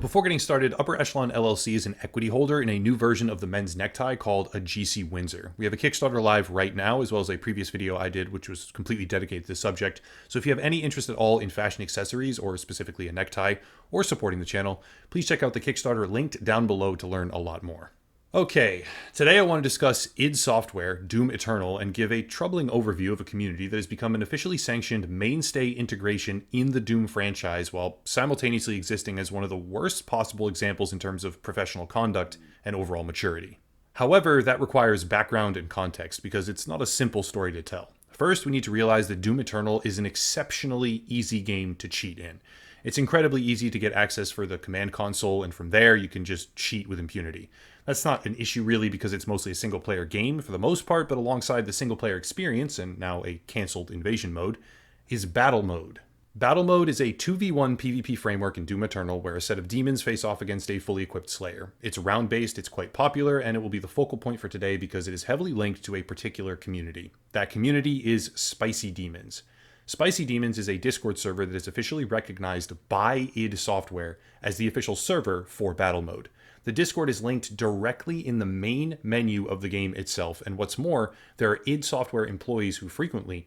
Before getting started, Upper Echelon LLC is an equity holder in a new version of the men's necktie called a GC Windsor. We have a Kickstarter live right now, as well as a previous video I did, which was completely dedicated to this subject. So if you have any interest at all in fashion accessories, or specifically a necktie, or supporting the channel, please check out the Kickstarter linked down below to learn a lot more. Okay, today I want to discuss id Software, Doom Eternal, and give a troubling overview of a community that has become an officially sanctioned mainstay integration in the Doom franchise while simultaneously existing as one of the worst possible examples in terms of professional conduct and overall maturity. However, that requires background and context because it's not a simple story to tell. First, we need to realize that Doom Eternal is an exceptionally easy game to cheat in. It's incredibly easy to get access for the command console, and from there you can just cheat with impunity. That's not an issue really because it's mostly a single-player game for the most part, but alongside the single-player experience, and now a cancelled invasion mode, is Battle Mode. Battle Mode is a 2v1 PvP framework in Doom Eternal where a set of demons face off against a fully equipped Slayer. It's round-based, it's quite popular, and it will be the focal point for today because it is heavily linked to a particular community. That community is Spicy Demons. Spicy Demons is a Discord server that is officially recognized by id Software as the official server for Battle Mode. The Discord is linked directly in the main menu of the game itself, and what's more, there are id Software employees who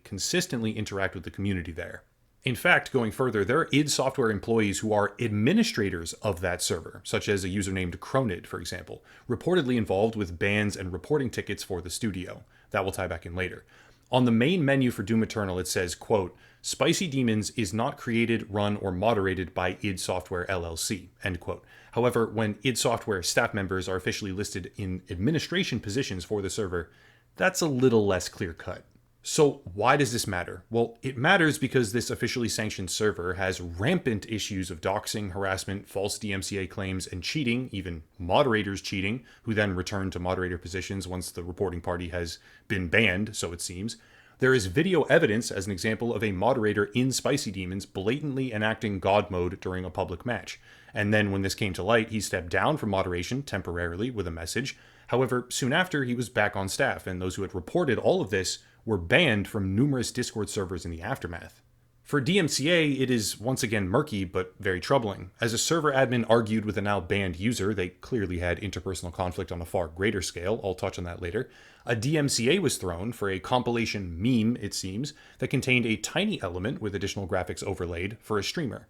consistently interact with the community there. In fact, going further, there are id Software employees who are administrators of that server, such as a user named Cronid, for example, reportedly involved with bans and reporting tickets for the studio. That will tie back in later. On the main menu for Doom Eternal, it says, quote, Spicy Demons is not created, run, or moderated by id Software LLC, end quote. However, when id Software staff members are officially listed in administration positions for the server, that's a little less clear-cut. So why does this matter? Well, it matters because this officially sanctioned server has rampant issues of doxing, harassment, false DMCA claims, and cheating, even moderators cheating, who then return to moderator positions once the reporting party has been banned, so it seems. There is video evidence as an example of a moderator in Spicy Demons blatantly enacting God mode during a public match. And then when this came to light, he stepped down from moderation temporarily with a message. However, soon after, he was back on staff, and those who had reported all of this were banned from numerous Discord servers in the aftermath. For DMCA, it is once again murky, but very troubling. As a server admin argued with a now banned user, they clearly had interpersonal conflict on a far greater scale, I'll touch on that later. A DMCA was thrown for a compilation meme, it seems, that contained a tiny element with additional graphics overlaid for a streamer.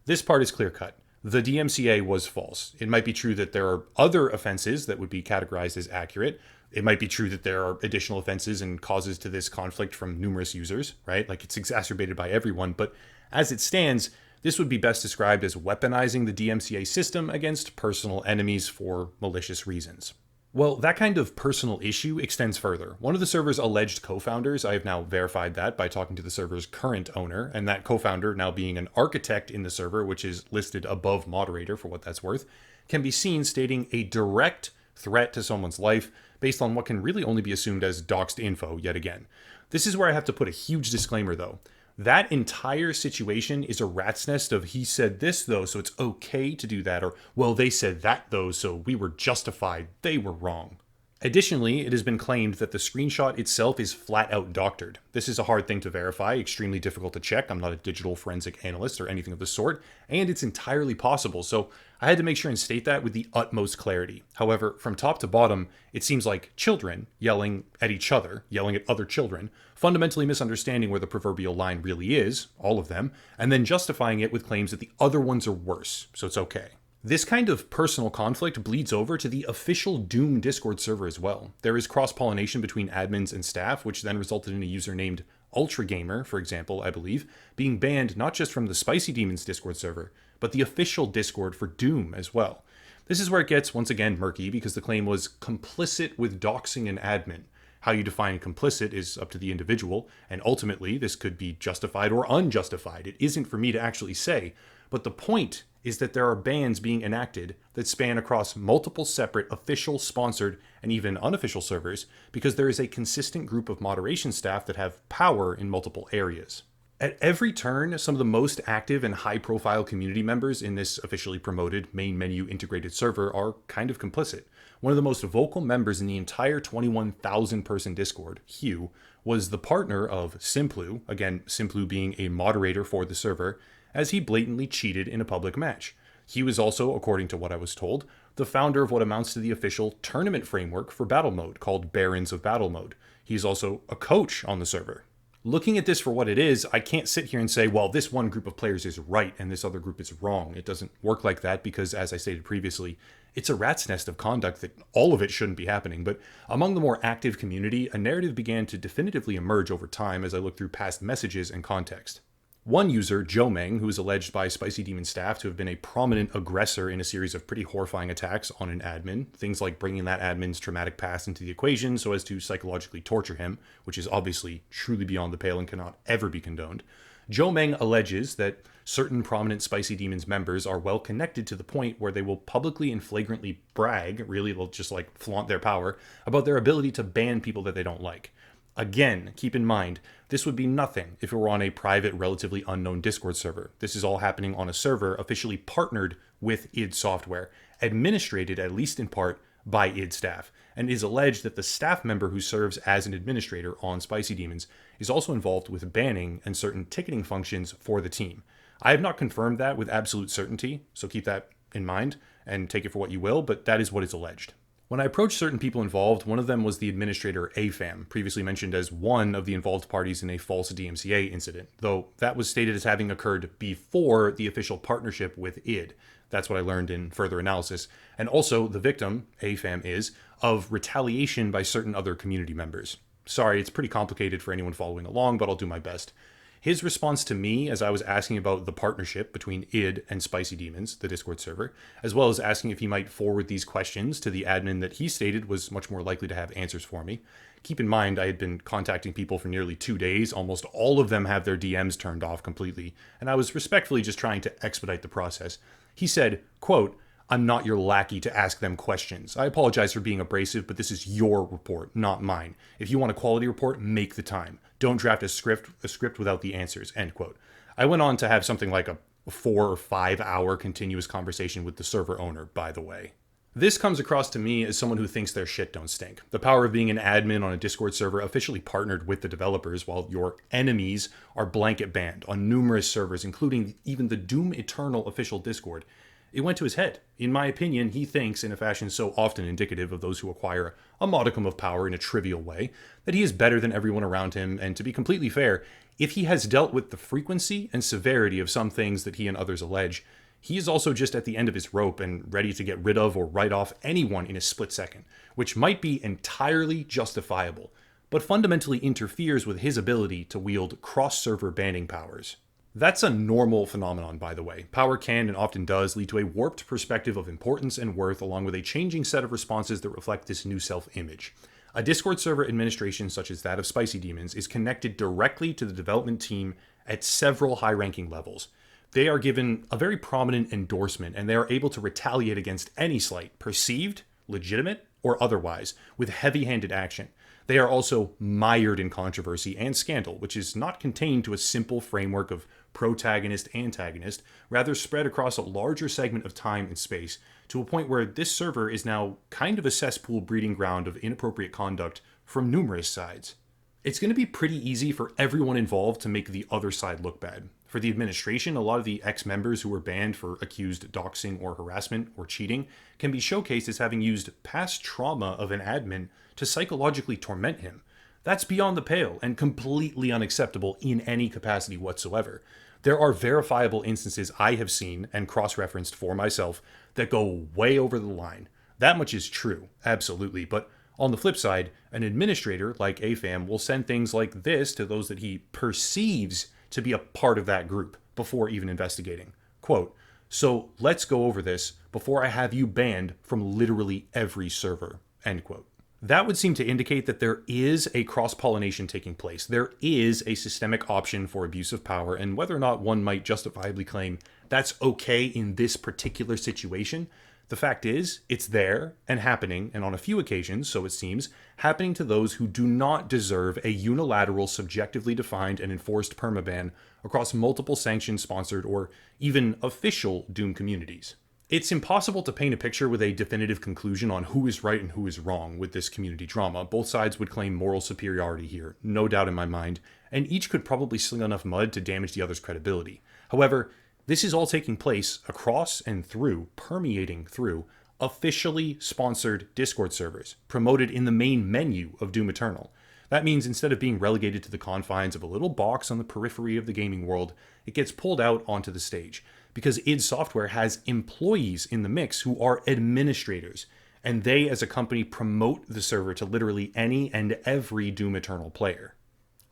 This part is clear-cut. The DMCA was false. It might be true that there are other offenses that would be categorized as accurate. It might be true that there are additional offenses and causes to this conflict from numerous users, right? Like it's exacerbated by everyone. But as it stands, this would be best described as weaponizing the DMCA system against personal enemies for malicious reasons. Well, that kind of personal issue extends further. One of the server's alleged co-founders, I have now verified that by talking to the server's current owner, and that co-founder now being an architect in the server, which is listed above moderator for what that's worth, can be seen stating a direct threat to someone's life based on what can really only be assumed as doxed info yet again. This is where I have to put a huge disclaimer though. That entire situation is a rat's nest of he said this though, so it's okay to do that, or well, they said that though, so we were justified, they were wrong. Additionally, it has been claimed that the screenshot itself is flat out doctored. This is a hard thing to verify, extremely difficult to check. I'm not a digital forensic analyst or anything of the sort, and it's entirely possible, so I had to make sure and state that with the utmost clarity. However, from top to bottom, it seems like children yelling at each other, yelling at other children, fundamentally misunderstanding where the proverbial line really is, all of them, and then justifying it with claims that the other ones are worse, so it's okay. This kind of personal conflict bleeds over to the official Doom Discord server as well. There is cross-pollination between admins and staff, which then resulted in a user named UltraGamer, for example, I believe, being banned not just from the Spicy Demons Discord server, but the official Discord for Doom as well. This is where it gets, once again, murky because the claim was complicit with doxing an admin. How you define complicit is up to the individual, and ultimately this could be justified or unjustified. It isn't for me to actually say, but the point is that there are bans being enacted that span across multiple separate official, sponsored, and even unofficial servers because there is a consistent group of moderation staff that have power in multiple areas. At every turn, some of the most active and high-profile community members in this officially promoted main menu integrated server are kind of complicit. One of the most vocal members in the entire 21,000-person Discord, Hugh, was the partner of Simplu, again, Simplu being a moderator for the server, as he blatantly cheated in a public match. He was also, according to what I was told, the founder of what amounts to the official tournament framework for Battlemode called Barons of Battlemode. He's also a coach on the server. Looking at this for what it is, I can't sit here and say, well, this one group of players is right and this other group is wrong. It doesn't work like that because, as I stated previously, it's a rat's nest of conduct that all of it shouldn't be happening. But among the more active community, a narrative began to definitively emerge over time as I looked through past messages and context. One user, Joe Meng, who is alleged by Spicy Demon staff to have been a prominent aggressor in a series of pretty horrifying attacks on an admin, things like bringing that admin's traumatic past into the equation so as to psychologically torture him, which is obviously truly beyond the pale and cannot ever be condoned. Joe Meng alleges that certain prominent Spicy Demons members are well connected to the point where they will publicly and flagrantly brag, really they'll just like flaunt their power, about their ability to ban people that they don't like. Again, keep in mind, this would be nothing if it were on a private, relatively unknown Discord server. This is all happening on a server officially partnered with id Software, administrated at least in part by id staff, and it is alleged that the staff member who serves as an administrator on Spicy Demons is also involved with banning and certain ticketing functions for the team. I have not confirmed that with absolute certainty, so keep that in mind and take it for what you will, but that is what is alleged. When I approached certain people involved, one of them was the administrator AFAM, previously mentioned as one of the involved parties in a false DMCA incident, though that was stated as having occurred before the official partnership with id. That's what I learned in further analysis. And also, the victim, AFAM is, of retaliation by certain other community members. Sorry, it's pretty complicated for anyone following along, but I'll do my best. His response to me as I was asking about the partnership between id and Spicy Demons, the Discord server, as well as asking if he might forward these questions to the admin that he stated was much more likely to have answers for me. Keep in mind, I had been contacting people for nearly 2 days. Almost all of them have their DMs turned off completely, and I was respectfully just trying to expedite the process. He said, quote, "I'm not your lackey to ask them questions. I apologize for being abrasive, but this is your report, not mine. If you want a quality report, make the time. Don't draft a script without the answers," end quote. I went on to have something like a 4 or 5 hour continuous conversation with the server owner, by the way. This comes across to me as someone who thinks their shit don't stink. The power of being an admin on a Discord server officially partnered with the developers while your enemies are blanket banned on numerous servers, including even the Doom Eternal official Discord. It went to his head. In my opinion, he thinks, in a fashion so often indicative of those who acquire a modicum of power in a trivial way, that he is better than everyone around him, and to be completely fair, if he has dealt with the frequency and severity of some things that he and others allege, he is also just at the end of his rope and ready to get rid of or write off anyone in a split second, which might be entirely justifiable, but fundamentally interferes with his ability to wield cross-server banning powers. That's a normal phenomenon, by the way. Power can and often does lead to a warped perspective of importance and worth, along with a changing set of responses that reflect this new self-image. A Discord server administration such as that of Spicy Demons is connected directly to the development team at several high-ranking levels. They are given a very prominent endorsement, and they are able to retaliate against any slight, perceived, legitimate, or otherwise, with heavy-handed action. They are also mired in controversy and scandal, which is not contained to a simple framework of protagonist-antagonist, rather spread across a larger segment of time and space, to a point where this server is now kind of a cesspool breeding ground of inappropriate conduct from numerous sides. It's going to be pretty easy for everyone involved to make the other side look bad. For the administration, a lot of the ex-members who were banned for accused doxing or harassment or cheating can be showcased as having used past trauma of an admin to psychologically torment him. That's beyond the pale and completely unacceptable in any capacity whatsoever. There are verifiable instances I have seen and cross-referenced for myself that go way over the line. That much is true, absolutely, but on the flip side, an administrator like AFAM will send things like this to those that he perceives to be a part of that group before even investigating. Quote, "So let's go over this before I have you banned from literally every server," end quote. That would seem to indicate that there is a cross-pollination taking place. There is a systemic option for abuse of power, and whether or not one might justifiably claim that's okay in this particular situation, the fact is, it's there and happening, and on a few occasions, so it seems, happening to those who do not deserve a unilateral, subjectively defined and enforced permaban across multiple sanctioned, sponsored, or even official Doom communities. It's impossible to paint a picture with a definitive conclusion on who is right and who is wrong with this community drama. Both sides would claim moral superiority here, no doubt in my mind, and each could probably sling enough mud to damage the other's credibility. However, This is all taking place across and through, permeating through, officially sponsored Discord servers, promoted in the main menu of Doom Eternal. That means instead of being relegated to the confines of a little box on the periphery of the gaming world, it gets pulled out onto the stage, because id Software has employees in the mix who are administrators, and they as a company promote the server to literally any and every Doom Eternal player.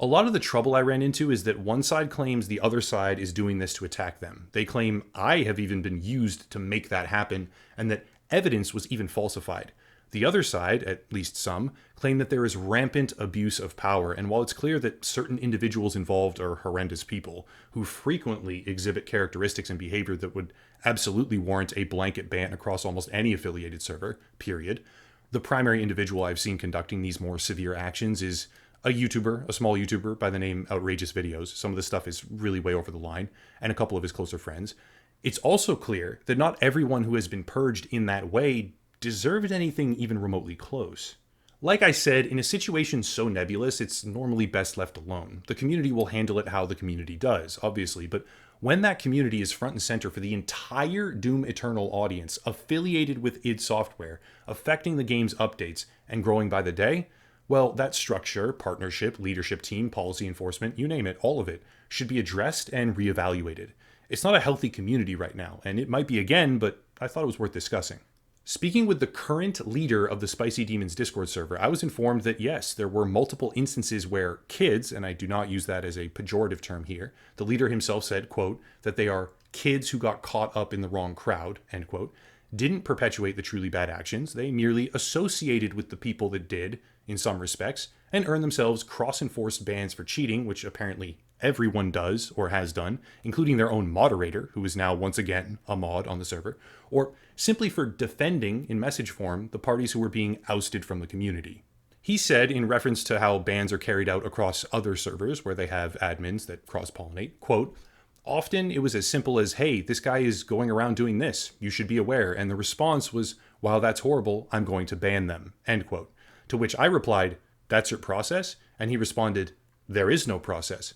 A lot of the trouble I ran into is that one side claims the other side is doing this to attack them. They claim I have even been used to make that happen, and that evidence was even falsified. The other side, at least some, claim that there is rampant abuse of power, and while it's clear that certain individuals involved are horrendous people, who frequently exhibit characteristics and behavior that would absolutely warrant a blanket ban across almost any affiliated server, period, the primary individual I've seen conducting these more severe actions is a YouTuber, a small YouTuber by the name Outrageous Videos. Some of the stuff is really way over the line, and a couple of his closer friends. It's also clear that not everyone who has been purged in that way deserved anything even remotely close. Like I said, in a situation so nebulous, it's normally best left alone. The community will handle it how the community does, obviously, but when that community is front and center for the entire Doom Eternal audience, affiliated with id Software, affecting the game's updates, and growing by the day, well, that structure, partnership, leadership team, policy enforcement, you name it, all of it, should be addressed and reevaluated. It's not a healthy community right now, and it might be again, but I thought it was worth discussing. Speaking with the current leader of the Spicy Demons Discord server, I was informed that yes, there were multiple instances where kids, and I do not use that as a pejorative term here, the leader himself said, quote, that they are kids who got caught up in the wrong crowd, end quote, didn't perpetuate the truly bad actions. They merely associated with the people that did, in some respects, and earned themselves cross-enforced bans for cheating, which apparently everyone does or has done, including their own moderator, who is now once again a mod on the server, or simply for defending, in message form, the parties who were being ousted from the community. He said, in reference to how bans are carried out across other servers where they have admins that cross-pollinate, quote, often it was as simple as, hey, this guy is going around doing this, you should be aware, and the response was, wow, that's horrible, I'm going to ban them, end quote. To which I replied, that's your process? And he responded, there is no process.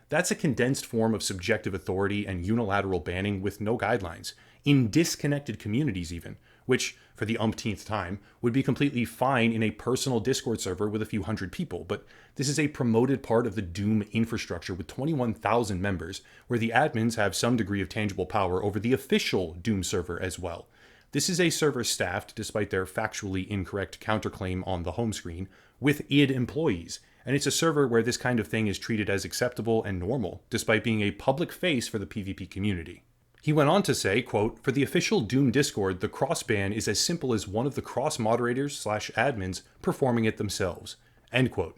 That's a condensed form of subjective authority and unilateral banning with no guidelines, in disconnected communities even, which, for the umpteenth time, would be completely fine in a personal Discord server with a few hundred people, but this is a promoted part of the Doom infrastructure with 21,000 members, where the admins have some degree of tangible power over the official Doom server as well. This is a server staffed, despite their factually incorrect counterclaim on the home screen, with id employees, and it's a server where this kind of thing is treated as acceptable and normal, despite being a public face for the PvP community. He went on to say, quote, for the official Doom Discord, the cross-ban is as simple as one of the cross-moderators/admins performing it themselves, end quote.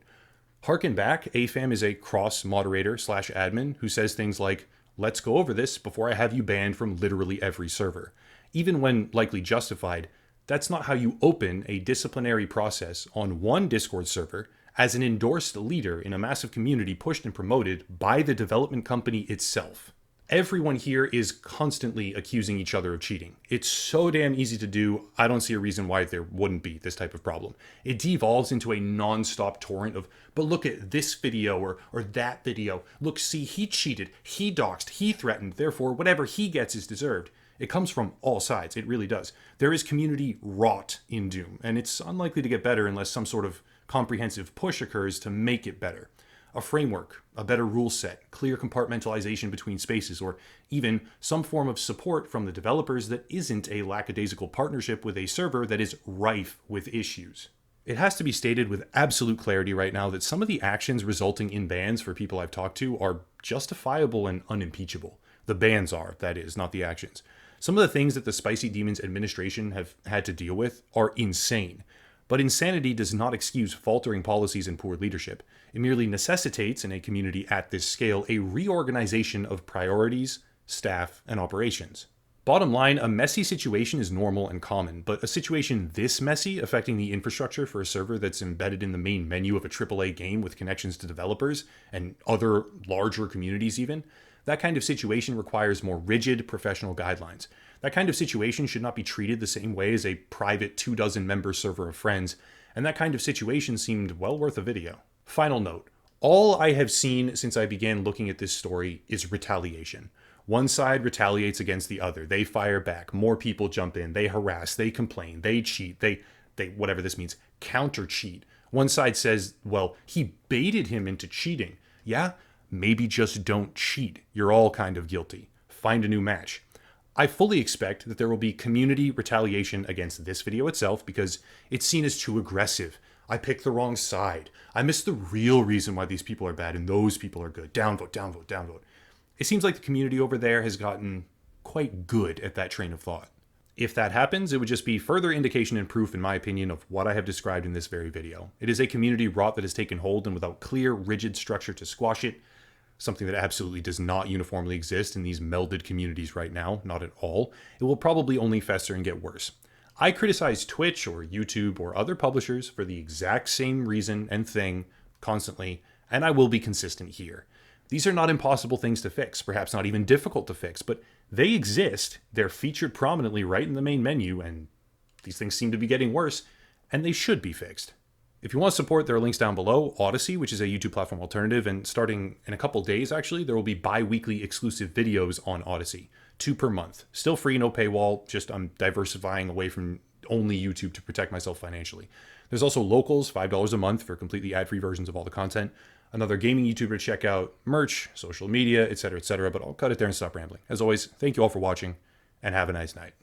Harken back, AFAM is a cross-moderator/admin who says things like, let's go over this before I have you banned from literally every server. Even when likely justified, that's not how you open a disciplinary process on one Discord server as an endorsed leader in a massive community pushed and promoted by the development company itself. Everyone here is constantly accusing each other of cheating. It's so damn easy to do, I don't see a reason why there wouldn't be this type of problem. It devolves into a non-stop torrent of, but look at this video or that video. Look, see, he cheated, he doxed, he threatened, therefore whatever he gets is deserved. It comes from all sides, it really does. There is community rot in Doom, and it's unlikely to get better unless some sort of comprehensive push occurs to make it better. A framework, a better rule set, clear compartmentalization between spaces, or even some form of support from the developers that isn't a lackadaisical partnership with a server that is rife with issues. It has to be stated with absolute clarity right now that some of the actions resulting in bans for people I've talked to are justifiable and unimpeachable. The bans are, that is, not the actions. Some of the things that the Spicy Demons administration have had to deal with are insane. But insanity does not excuse faltering policies and poor leadership. It merely necessitates, in a community at this scale, a reorganization of priorities, staff, and operations. Bottom line, a messy situation is normal and common, but a situation this messy, affecting the infrastructure for a server that's embedded in the main menu of a AAA game with connections to developers, and other larger communities even, that kind of situation requires more rigid professional guidelines. That kind of situation should not be treated the same way as a private 24 member server of friends, and that kind of situation seemed well worth a video. Final note. All I have seen since I began looking at this story is retaliation. One side retaliates against the other. They fire back. More people jump in. They harass. They complain. They cheat. They whatever this means, counter cheat. One side says, well, he baited him into cheating. Yeah, maybe just don't cheat. You're all kind of guilty. Find a new match. I fully expect that there will be community retaliation against this video itself because it's seen as too aggressive. I picked the wrong side. I missed the real reason why these people are bad and those people are good. Downvote, downvote, downvote. It seems like the community over there has gotten quite good at that train of thought. If that happens, it would just be further indication and proof, in my opinion, of what I have described in this very video. It is a community rot that has taken hold, and without clear, rigid structure to squash it, something that absolutely does not uniformly exist in these melded communities right now, not at all, it will probably only fester and get worse. I criticize Twitch or YouTube or other publishers for the exact same reason and thing constantly, and I will be consistent here. These are not impossible things to fix, perhaps not even difficult to fix, but they exist, they're featured prominently right in the main menu, and these things seem to be getting worse, and they should be fixed. If you want to support, there are links down below. Odyssey, which is a YouTube platform alternative, and starting in a couple days, actually, there will be bi-weekly exclusive videos on Odyssey. 2 per month. Still free, no paywall, just I'm diversifying away from only YouTube to protect myself financially. There's also Locals, $5 a month for completely ad-free versions of all the content. Another gaming YouTuber to check out, merch, social media, etc., but I'll cut it there and stop rambling. As always, thank you all for watching, and have a nice night.